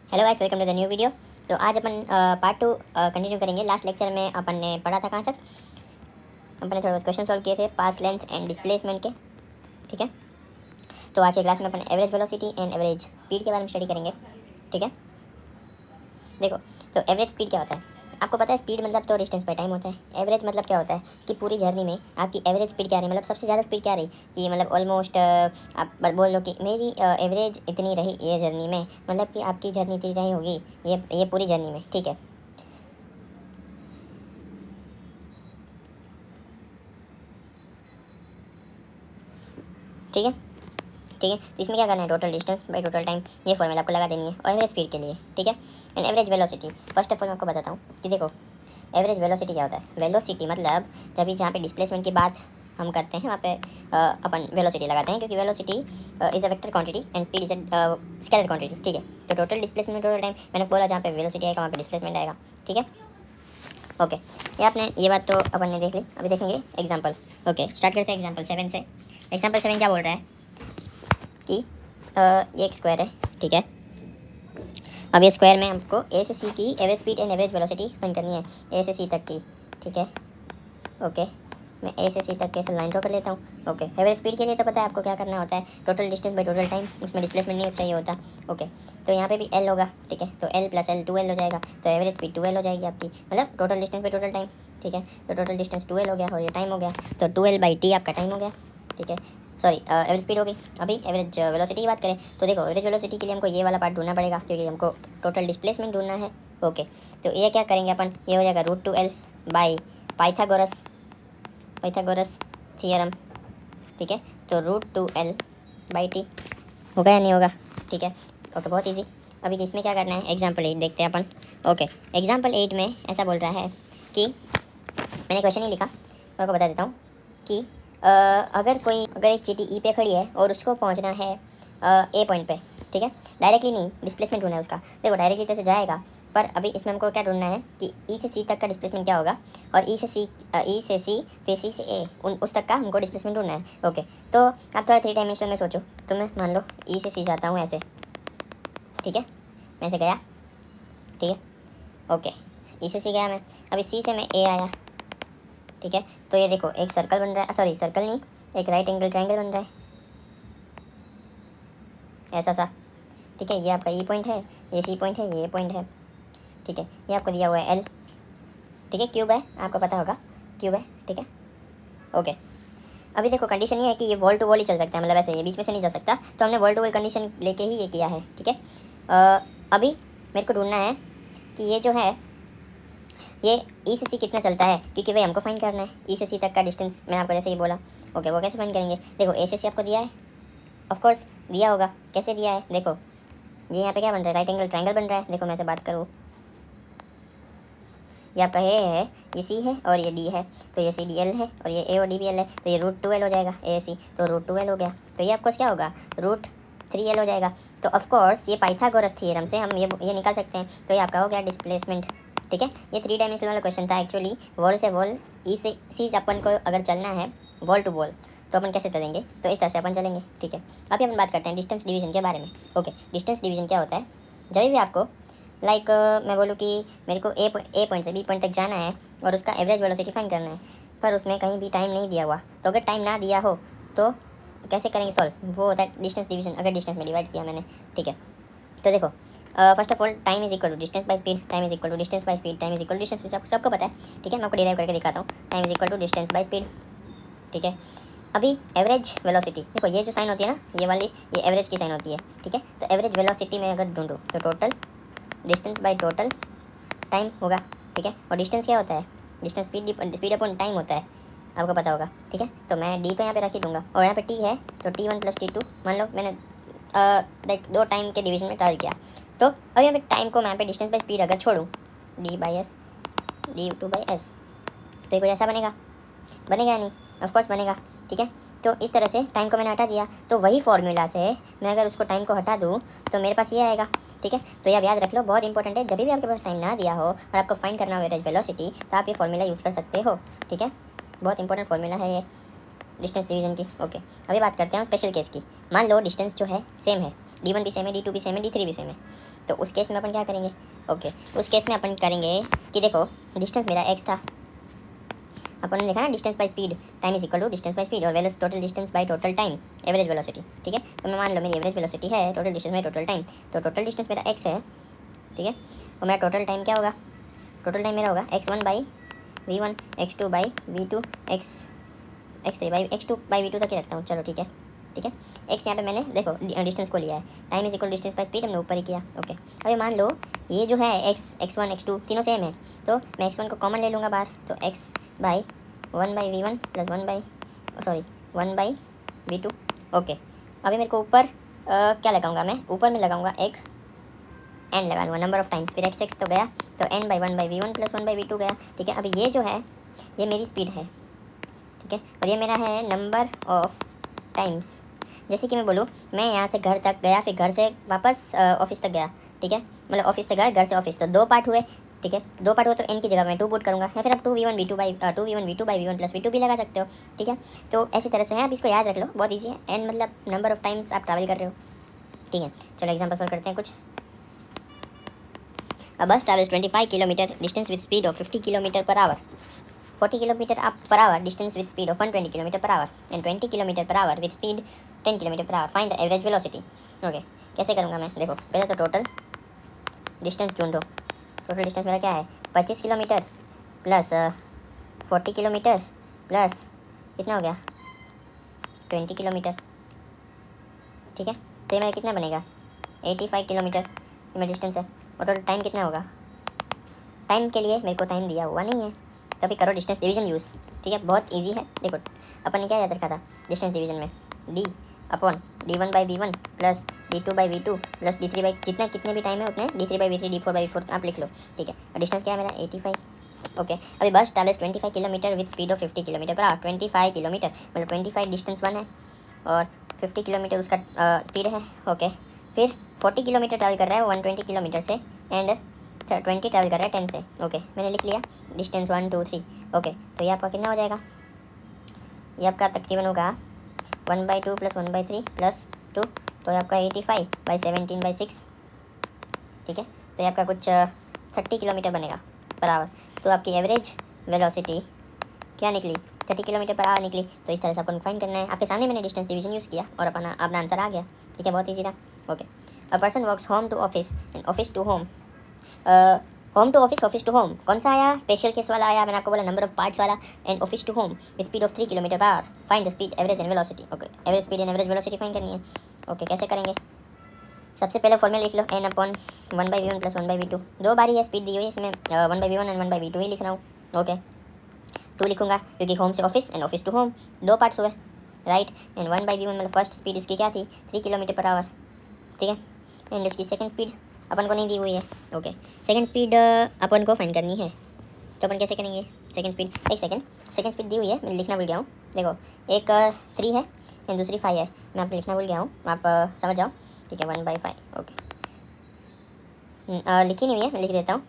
Hello guys, welcome to the new video. तो आज अपन पार्ट 2 कंटिन्यू करेंगे। लास्ट लेक्चर में अपन ने पढ़ा था कहाँ तक। अपन ने थोड़ा बहुत क्वेश्चन सॉल्व किए थे पाथ लेंथ एंड डिस्प्लेसमेंट के। ठीक है, तो आज के क्लास में अपन average velocity and average speed के बारे में स्टडी करेंगे। ठीक है, देखो, तो एवरेज स्पीड क्या होता है आपको पता है। स्पीड मतलब तो डिस्टेंस बाय टाइम होता है। एवरेज मतलब क्या होता है कि पूरी जर्नी में आपकी एवरेज स्पीड क्या रही, मतलब सबसे ज़्यादा स्पीड क्या रही, कि मतलब ऑलमोस्ट आप बोल लो कि मेरी एवरेज इतनी रही ये जर्नी में, मतलब कि आपकी जर्नी इतनी रही होगी ये पूरी जर्नी में। ठीक है, ठीक है, ठीक है। तो इसमें क्या करना है, total distance by total time, ये फॉर्मूला आपको लगा देनी है और एवरेज स्पीड के लिए। ठीक है, and average velocity. First of all मैं आपको बताता हूँ कि देखो एवरेज वेलोसिटी क्या होता है। वेलोसिटी मतलब जब भी जहाँ पे डिस्प्लेसमेंट की बात हम करते हैं वहाँ पे अपन वेलोसिटी लगाते हैं, क्योंकि velocity is a vector quantity and P is a scalar quantity. ठीक है, तो टोटल डिस्प्लेसमेंट टोटल टाइम मैंने बोला, जहाँ पे वेलोसिटी आएगा वहाँ पे डिस्प्लेसमेंट आएगा। ठीक है, ओके, ये आपने ये बात तो अपन ने देख ली। अभी देखेंगे एग्जाम्पल। ओके, स्टार्ट करते हैं एग्जाम्पल 7 से। एग्जाम्पल 7 क्या बोल रहा है कि ये एक स्क्वायर है। ठीक है, अब ये स्क्वायर में हमको ए से सी की average speed and average velocity find करनी है, ए से सी तक की। ठीक है, ओके, मैं ए से सी तक कैसे लाइन ड्रॉ कर लेता हूँ। ओके, एवरेज स्पीड के लिए तो पता है आपको क्या करना होता है, total distance by total time, उसमें डिस्प्लेसमेंट नहीं चाहिए होता। ओके, तो यहाँ पे भी एल होगा। ठीक है, तो एल प्लस एल 2L हो जाएगा, तो एवरेज स्पीड 2L हो जाएगी आपकी, मतलब total distance by total time. ठीक है, तो टोटल डिस्टेंस 2L हो गया और ये टाइम हो गया, तो 2L/T आपका टाइम हो गया। ठीक है, सॉरी एवरेज स्पीड हो गई। अभी एवरेज वेलोसिटी की बात करें तो देखो, एवरेज वेलोसिटी के लिए हमको ये वाला पार्ट ढूंढना पड़ेगा, क्योंकि हमको टोटल डिस्प्लेसमेंट ढूंढना है। ओके, तो ये क्या करेंगे अपन, ये हो जाएगा √2L बाई पाइथागोरस थियरम। ठीक है, तो √2L/T होगा या नहीं होगा। ठीक है, ओके, बहुत इजी। अभी इसमें क्या करना है, एग्जाम्पल 8 देखते हैं अपन। ओके, एग्जाम्पल 8 में ऐसा बोल रहा है कि मैंने क्वेश्चन ही लिखा, मैं आपको बता देता हूँ कि अगर एक चीटी ई पे खड़ी है और उसको पहुँचना है ए पॉइंट पे। ठीक है, डायरेक्टली नहीं, डिस्प्लेसमेंट ढूंढना है उसका। देखो डायरेक्टली तो से जाएगा, पर अभी इसमें हमको क्या ढूंढना है कि ई से सी तक का डिस्प्लेसमेंट क्या होगा, और ई से सी फिर सी से ए, उस तक का हमको डिस्प्लेसमेंट ढूंढना है। ओके, तो आप थोड़ा 3 डायमेंशन में सोचो। तो मैं मान लो ई से सी जाता हूँ ऐसे। ठीक है, मैं ऐसे गया। ठीक है, ओके, ई से सी गया मैं, अभी सी से मैं ए आया। ठीक है, तो ये देखो एक सर्कल बन रहा है, सॉरी सर्कल नहीं, एक राइट एंगल ट्रायंगल बन रहा है ऐसा सा। ठीक है, ये आपका ई पॉइंट है, ये सी पॉइंट है, ये पॉइंट है। ठीक है, ये आपको दिया हुआ है एल। ठीक है, क्यूब है, आपको पता होगा क्यूब है। ठीक है, ओके, अभी देखो कंडीशन ये है कि ये वॉल टू वॉल ही चल सकता है, मतलब ऐसे ये बीच में से नहीं जा सकता, तो हमने वॉल टू वॉल कंडीशन लेके ही ये किया है। ठीक है, अभी मेरे को ढूंढना है कि ये जो है ये ई से सी कितना चलता है, क्योंकि वही हमको फाइंड करना है ई से सी तक का डिस्टेंस। मैंने आपको जैसे ही बोला। ओके, वो कैसे फाइंड करेंगे, देखो ए से सी आपको दिया है, ऑफ कोर्स दिया होगा। कैसे दिया है, देखो ये यहाँ पे क्या बन रहा है, राइट एंगल ट्रायंगल बन रहा है। देखो मैं से बात करूँ, ये आपका ए है, ये सी है और ये डी है, तो ये CDL है और ये ए और डी भी एल है, तो ये √2L हो जाएगा, ए सी, तो √2L हो गया। तो ये ऑफकोर्स क्या होगा, √3L हो जाएगा। तो ऑफकोर्स ये पाइथागोरस थ्योरम से हम ये निकाल सकते हैं। तो ये आपका हो गया डिस्प्लेसमेंट। ठीक है, ये 3 डायमेंशनल वाला क्वेश्चन था एक्चुअली। वॉल से वॉल, ई से सी अपन को अगर चलना है वॉल टू वॉल, तो अपन कैसे चलेंगे, तो इस तरह से अपन चलेंगे। ठीक है, अभी अपन बात करते हैं डिस्टेंस डिवीजन के बारे में। ओके, डिस्टेंस डिवीजन क्या होता है, जब भी आपको मैं बोलूँ कि मेरे को ए पॉइंट से बी पॉइंट तक जाना है और उसका एवरेज वेलोसिटी फाइंड करना है, पर उसमें कहीं भी टाइम नहीं दिया हुआ, तो अगर टाइम ना दिया हो तो कैसे करेंगे सॉल्व, वो होता है डिस्टेंस डिवीजन, अगर डिस्टेंस में डिवाइड किया मैंने। ठीक है, तो देखो first of all time is equal to distance by speed, time is equal to distance by speed, time is equal to distance, सबको पता है। ठीक है, मैं आपको डिराइव करके दिखाता हूँ, time is equal to distance by speed. ठीक है, अभी एवरेज वेलोसिटी देखो, ये जो साइन होती है ना, ये वाली, ये एवरेज की साइन होती है। ठीक है, तो एवरेज वेलोसिटी में अगर ढूंढूँ तो total distance by total time होगा। ठीक है, और डिस्टेंस क्या होता है, डिस्टेंस स्पीड अपॉन टाइम होता है, आपको पता होगा। ठीक है, तो मैं डी तो यहाँ पे रख ही दूंगा, और यहाँ पे टी है, तो T1 + T2 मान लो मैंने लाइक 2 टाइम के डिवीजन में ट्रायल किया। तो अब यहाँ पे टाइम को मैं यहाँ पे डिस्टेंस बाय स्पीड अगर छोड़ूँ, D/S D2/S, तो ये कुछ ऐसा बनेगा या नहीं, ऑफकोर्स बनेगा। ठीक है, तो इस तरह से टाइम को मैंने हटा दिया, तो वही फॉर्मूला से मैं अगर उसको टाइम को हटा दूँ तो मेरे पास ये आएगा। ठीक है, तो ये आप याद रख लो, बहुत इंपॉर्टेंट है। जब भी आपके पास टाइम ना दिया हो और आपको फाइंड करना हो एवरेज वेलोसिटी, तो आप ये फॉर्मूला यूज़ कर सकते हो। ठीक है, बहुत इंपॉर्टेंट फॉर्मूला है ये डिस्टेंस डिवीजन की। ओके, अभी बात करते हैं स्पेशल केस की। मान लो डिस्टेंस जो है सेम है, D1 भी सेम है, D2 भी सेम है, D3 भी सेम है। तो उस केस में अपन क्या करेंगे, ओके उस केस में अपन करेंगे कि देखो डिस्टेंस मेरा x था, अपन ने देखा ना distance by speed time is equal to distance by speed और velocity total distance by total time average velocity, ठीक है। तो मैं मान लो मेरी एवरेज वेलोसिटी है total distance by total time, तो टोटल डिस्टेंस मेरा x है, ठीक है। और मेरा टोटल टाइम क्या होगा, टोटल टाइम मेरा होगा x1 by v1 x2 by v2 x3 by x2 by v2 तक ही रखता हूँ, चलो ठीक है, ठीक है। x यहाँ पे मैंने देखो डिस्टेंस को लिया है, time is equal distance by speed हमने ऊपर ही किया, ओके। अभी मान लो ये जो है x1 x2 तीनों सेम है, तो मैं x1 को कॉमन ले लूँगा बाहर, तो x by 1 by v1 plus 1 by v2, okay. अभी मेरे को ऊपर क्या लगाऊंगा, मैं ऊपर में लगाऊंगा एक n लगा लूँगा नंबर ऑफ टाइम्स, फिर x तो गया, तो n by 1 by v1 plus 1 by v2 गया, ठीक है। अभी ये जो है ये मेरी स्पीड है, ठीक है, और ये मेरा है नंबर ऑफ टाइम्स। जैसे कि मैं बोलूँ मैं यहाँ से घर तक गया, फिर घर से वापस ऑफिस तक गया, ठीक है, मतलब ऑफिस से घर से ऑफिस, तो 2 पार्ट हुए, ठीक है। 2 पार्ट हुआ तो n की जगह मैं 2 पुट करूँगा, या फिर आप 2v1 v2 by v1 plus v2 भी लगा सकते हो, ठीक है। तो ऐसी तरह से है, आप इसको याद रख लो, बहुत ईजी है। n मतलब नंबर ऑफ टाइम्स आप ट्रैवल कर रहे हो, ठीक है। चलो एग्जाम्पल सॉल्व करते हैं कुछ। A bus travels 25 km distance with speed of 50 km per hour. 40 km per hour distance with speed of 120 km per hour and 20 km per hour with speed 10 km per hour. Find the average velocity. Okay कैसे करूँगा मैं, देखो पहले तो total distance ढूंढो। Total distance मेरा क्या है 25 किलोमीटर प्लस 40 किलोमीटर प्लस कितना हो गया 20 किलोमीटर, ठीक है। तो ये मेरा कितना बनेगा 85 किलोमीटर ये मेरा डिस्टेंस है। और टोटल टाइम कितना होगा, टाइम के लिए मेरे को टाइम दिया हुआ नहीं है, तो अभी करो डिस्टेंस डिवीजन यूज़, ठीक है, बहुत इजी है। देखो अपन ने क्या याद रखा था डिस्टेंस डिवीजन में, d upon d1 by v1 plus d2 by v2 plus d3 by कितने भी टाइम है उतने d3 by v3 d4 by v4 आप लिख लो, ठीक है। और डिस्टेंस क्या है मेरा 85, ओके। अभी बस travels 25 kilometre with speed of 50 kilometre per our. 25 kilometre मतलब 25 डिस्टेंस 1 है और 50 किलोमीटर उसका स्पीड है, ओके। फिर 40 किलोमीटर ट्रैवल कर रहा है 120 किलोमीटर से एंड 20 ट्रैवल कर रहा है 10 से, ओके। मैंने लिख लिया डिस्टेंस 1 2 3, ओके। तो ये आपका कितना हो जाएगा, ये आपका तकरीबन होगा 1/2 प्लस 1/3 प्लस 2, तो ये आपका 85 बाई 17/6, ठीक है। तो ये आपका कुछ 30 किलोमीटर बनेगा पर आवर। तो आपकी एवरेज वेलोसिटी क्या निकली 30 किलोमीटर पर आवर निकली। तो इस तरह से आपको फाइंड करना है। आपके सामने मैंने डिस्टेंस डिवीजन यूज़ किया और अपना आंसर आ गया, ठीक है, बहुत ईजी था, okay. A person walks home to office and office to home, home to office office to home कौन सा आया, स्पेशल केस वाला आया, मैंने आपको बोला नंबर ऑफ पार्ट्स वाला, and office to home with speed of 3 kilometre per hour. Find the speed average and velocity, okay. Average speed and average velocity find करनी है, ओके। कैसे करेंगे, सबसे पहले फॉर्मूला लिख लो n upon 1/v1 plus 1/v2। 2 बारी है स्पीड दी हुई है इसमें 1/v1 एंड 1/v2 ही लिख रहा हूँ, ओके। 2 लिखूंगा क्योंकि होम से office and office to home 2 parts हुए, राइट। एंड 1/v1 मतलब फर्स्ट स्पीड इसकी क्या थी 3 किलोमीटर पर आवर, ठीक है। एंड इसकी सेकंड स्पीड अपन को नहीं दी हुई है, ओके। सेकंड स्पीड अपन को फाइंड करनी है, तो अपन कैसे करेंगे सेकंड स्पीड, एक सेकंड स्पीड दी हुई है, मैं लिखना भूल गया हूँ, देखो एक 3 है एंड दूसरी 5 है, मैं आपको लिखना भूल गया हूँ, आप समझ जाओ, ठीक है। 1/5, ओके। लिखी नहीं हुई है, मैं लिख देता हूँ,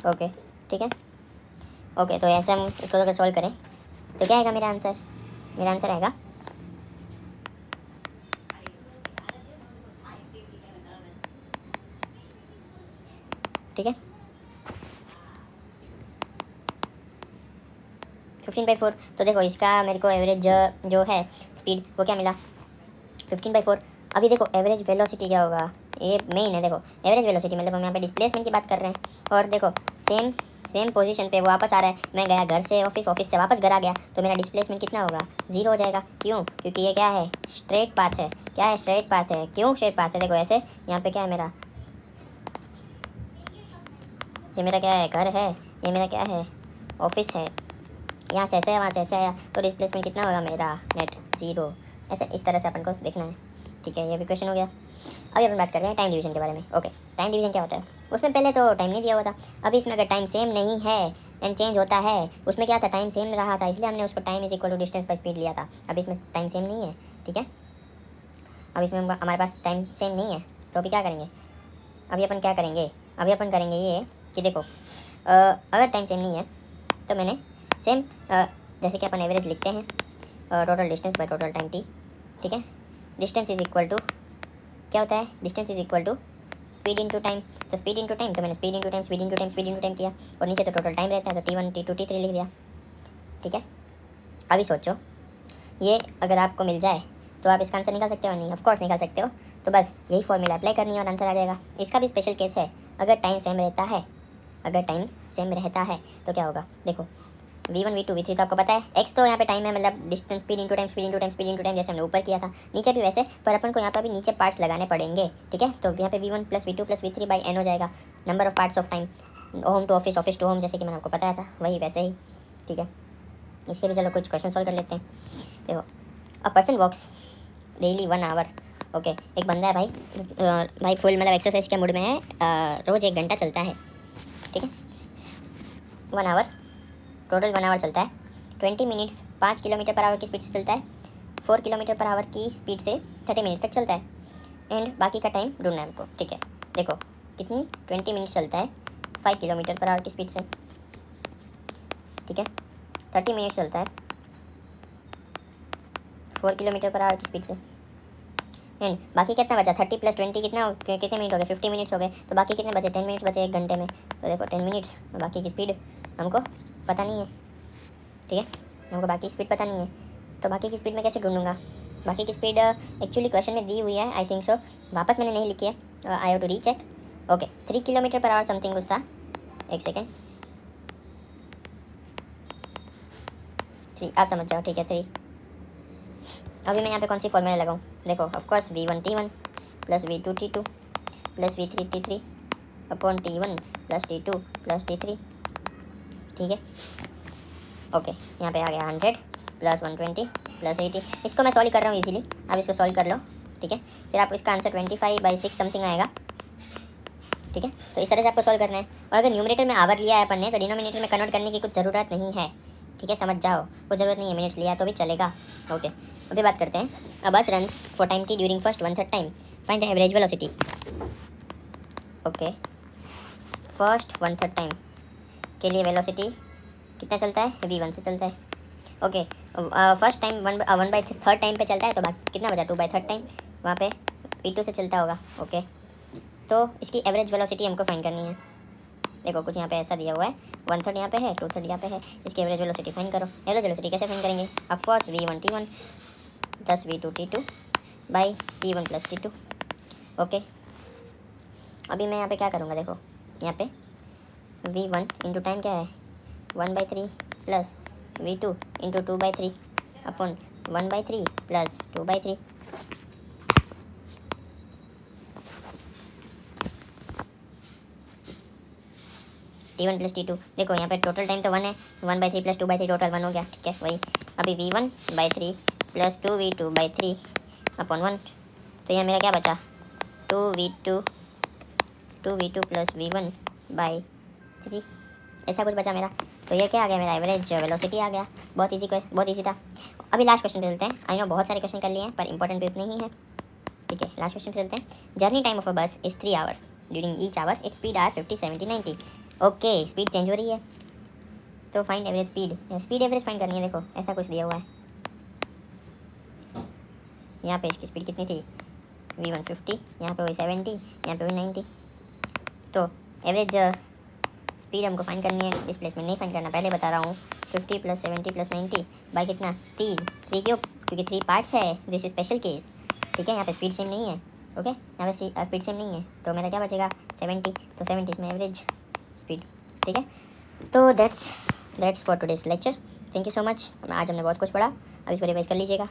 ओके, ठीक है, ओके। तो ऐसे हम इसको अगर सॉल्व करें तो क्या आएगा मेरा आंसर, मेरा आंसर आएगा ठीक है 15/4। तो देखो इसका मेरे को एवरेज जो है स्पीड वो क्या मिला 15/4। अभी देखो एवरेज वेलोसिटी क्या होगा, ये मेन है, देखो एवरेज वेलोसिटी मतलब हम यहाँ पे डिस्प्लेसमेंट की बात कर रहे हैं, और देखो सेम पोजीशन पे वो वापस आ रहा है, मैं गया घर से ऑफिस, ऑफिस से वापस घर आ गया, तो मेरा डिस्प्लेसमेंट कितना होगा 0 हो जाएगा। क्यों, क्योंकि ये क्या है स्ट्रेट पाथ है, क्या है स्ट्रेट पाथ है, क्यों स्ट्रेट पाथ है, देखो ऐसे यहाँ पे क्या है मेरा, ये मेरा क्या है घर है, ये मेरा क्या है ऑफिस है, यहाँ से ऐसे है वहाँ से ऐसे आया, तो डिस्प्लेसमेंट कितना होगा मेरा नेट 0, ऐसे इस तरह से अपन को देखना है, ठीक है। ये भी क्वेश्चन हो गया। अभी अपन बात कर रहे हैं टाइम डिवीजन के बारे में, ओके। टाइम डिवीजन क्या होता है, उसमें पहले तो टाइम नहीं दिया हुआ था, अभी इसमें अगर टाइम सेम नहीं है एंड चेंज होता है, उसमें क्या था टाइम सेम रहा था इसलिए हमने उसको time is equal to distance by speed लिया था। अभी इसमें टाइम सेम नहीं है, ठीक है, अब इसमें हमारे पास टाइम सेम नहीं है, तो अभी क्या करेंगे, अभी अपन क्या करेंगे, अभी अपन करेंगे ये कि देखो अगर टाइम सेम नहीं है तो मैंने सेम जैसे कि अपन एवरेज लिखते हैं total distance by total time T, ठीक है। डिस्टेंस इज इक्वल टू क्या होता है, distance is equal to speed into time. तो स्पीड इनटू टाइम, तो मैंने speed into time speed into time speed into time किया, और नीचे तो टोटल टाइम रहता है तो T1 T2 T3 लिख दिया, ठीक है। अभी सोचो ये अगर आपको मिल जाए तो आप इसका आंसर निकाल सकते हो नहीं, ऑफ कोर्स निकाल सकते हो। तो बस यही फॉर्मूला अप्लाई करनी है और आंसर आ जाएगा। इसका भी स्पेशल केस है, अगर टाइम सेम रहता है, अगर टाइम सेम रहता है तो क्या होगा, देखो V1 V2 V3 तो आपको पता है, x तो यहाँ पे टाइम है, मतलब distance speed into time speed into time speed into time, जैसे हमने ऊपर किया था, नीचे भी वैसे, पर अपन को यहाँ पर भी नीचे पार्ट्स लगाने पड़ेंगे, ठीक है। तो यहाँ पे V1 plus V2 plus V3 by n हो जाएगा, number of parts of time, home to office office to home, जैसे कि मैंने आपको बताया था वही वैसे ही, ठीक है। इसके भी चलो कुछ क्वेश्चन सॉल्व कर लेते हैं। देखो, a person walks daily 1 hour, okay. एक बंदा है भाई फुल मतलब एक्सरसाइज के मूड में है, रोज़ 1 घंटा चलता है, ठीक है। 1 आवर, टोटल 1 आवर चलता है, 20 मिनट्स 5 किलोमीटर पर आवर की स्पीड से चलता है, 4 किलोमीटर पर आवर की स्पीड से 30 मिनट्स तक चलता है, एंड बाकी का टाइम ढूंढना है हमको, ठीक है। देखो कितनी 20 मिनट्स चलता है 5 किलोमीटर पर आवर की स्पीड से, ठीक है। 30 मिनट्स चलता है 4 किलोमीटर पर आवर की स्पीड से, एंड बाकी कितना बचा, 30 प्लस 20 कितने मिनट हो गए, 50 मिनट्स हो गए। तो बाकी कितने बचे, 10 मिनट्स बचे 1 घंटे में। तो देखो 10 मिनट्स, बाकी की स्पीड हमको पता नहीं है, ठीक है। हमको बाकी की स्पीड पता नहीं है, तो बाकी की स्पीड में कैसे ढूंढूंगा। बाकी की स्पीड एक्चुअली क्वेश्चन में दी हुई है, आई थिंक सो, वापस मैंने नहीं लिखी है, I have to recheck. Okay 3 kilometre per hour something कुछ था, एक सेकेंड, 3 आप समझ जाओ, ठीक है 3। अभी मैं यहाँ पे कौन सी फॉर्मूला लगाऊँ, देखो of course V1 T1 plus V2 T2 plus V3 T3 upon T1 plus T2 plus T3, ठीक है। ओके यहाँ पे आ गया 100 प्लस 120 प्लस 80। इसको मैं सॉल्व कर रहा हूँ इजीली, आप इसको सॉल्व कर लो, ठीक है। फिर आपको इसका आंसर 25/6 समथिंग आएगा, ठीक है। तो इस तरह से आपको सॉल्व करना है, और अगर न्यूमरेटर में आवर लिया है अपन ने तो डिनोमिनेटर में कन्वर्ट करने की कुछ ज़रूरत नहीं है, ठीक है, समझ जाओ, कोई ज़रूरत नहीं है, मिनट्स लिया तो भी चलेगा, ओके। अभी बात करते हैं, अ बस runs for time T during first 1/3 time, find the average velocity. Okay first 1/3 time के लिए वेलोसिटी कितना चलता है, V1 से चलता है, ओके। फर्स्ट टाइम 1/3 टाइम पे चलता है, तो कितना बचा 2/3 टाइम, वहाँ पे V2 से चलता होगा, ओके। तो इसकी एवरेज वेलोसिटी हमको फाइंड करनी है। देखो कुछ यहाँ पे ऐसा दिया हुआ है, 1/3 यहाँ पे है, 2/3 यहाँ पे है, इसकी एवरेज वेलोसिटी फाइंड करो। एवरेज वेलोसिटी कैसे फाइंड करेंगे, of course V1 T1 plus V2 T2 by T1 plus T2, okay. अभी मैं यहाँ पे क्या करूँगा, देखो यहाँ पे V1 इंटू टाइम क्या है 1/3 plus V2 into 2/3 upon 1/3 plus 2/3, T1 plus T2। देखो यहाँ पे टोटल टाइम तो 1 है, 1/3 प्लस 2/3 टोटल 1 हो गया, ठीक है वही। अभी V1/3 प्लस 2V2/3 अपॉन 1, तो यहाँ मेरा क्या बचा 2V2 प्लस V1/3, ऐसा कुछ बचा मेरा। तो ये क्या आ गया, मेरा एवरेज वेलोसिटी आ गया। बहुत ईजी था। अभी लास्ट क्वेश्चन पे चलते हैं। आई नो बहुत सारे क्वेश्चन कर लिए हैं पर इंपॉर्टेंट भी उतने ही हैं, ठीक है। लास्ट क्वेश्चन पे चलते हैं। Journey time of a bus is 3 hour, during each hour its speed are 50 70 90। Okay speed change हो रही है, तो find average speed average find करनी है। देखो ऐसा कुछ दिया हुआ है, यहाँ पे इसकी स्पीड कितनी थी V1 50, यहाँ पे वही 70, यहाँ पे वही 90। तो एवरेज स्पीड हमको फाइंड करनी है, डिस्प्लेसमेंट नहीं फाइंड करना, पहले बता रहा हूँ। 50 प्लस 70 प्लस 90 बाई कितना 3 क्यों, क्योंकि 3 पार्ट्स है, दिस इज स्पेशल केस, ठीक है। यहाँ पे स्पीड सेम नहीं है, ओके यहाँ पे स्पीड सेम नहीं है, तो मेरा क्या बचेगा 70, तो 70 इसमें एवरेज स्पीड, ठीक है। तो that's for today's lecture. Thank you so much. आज हमने बहुत कुछ पढ़ा, अब इसको रिवाइज कर लीजिएगा।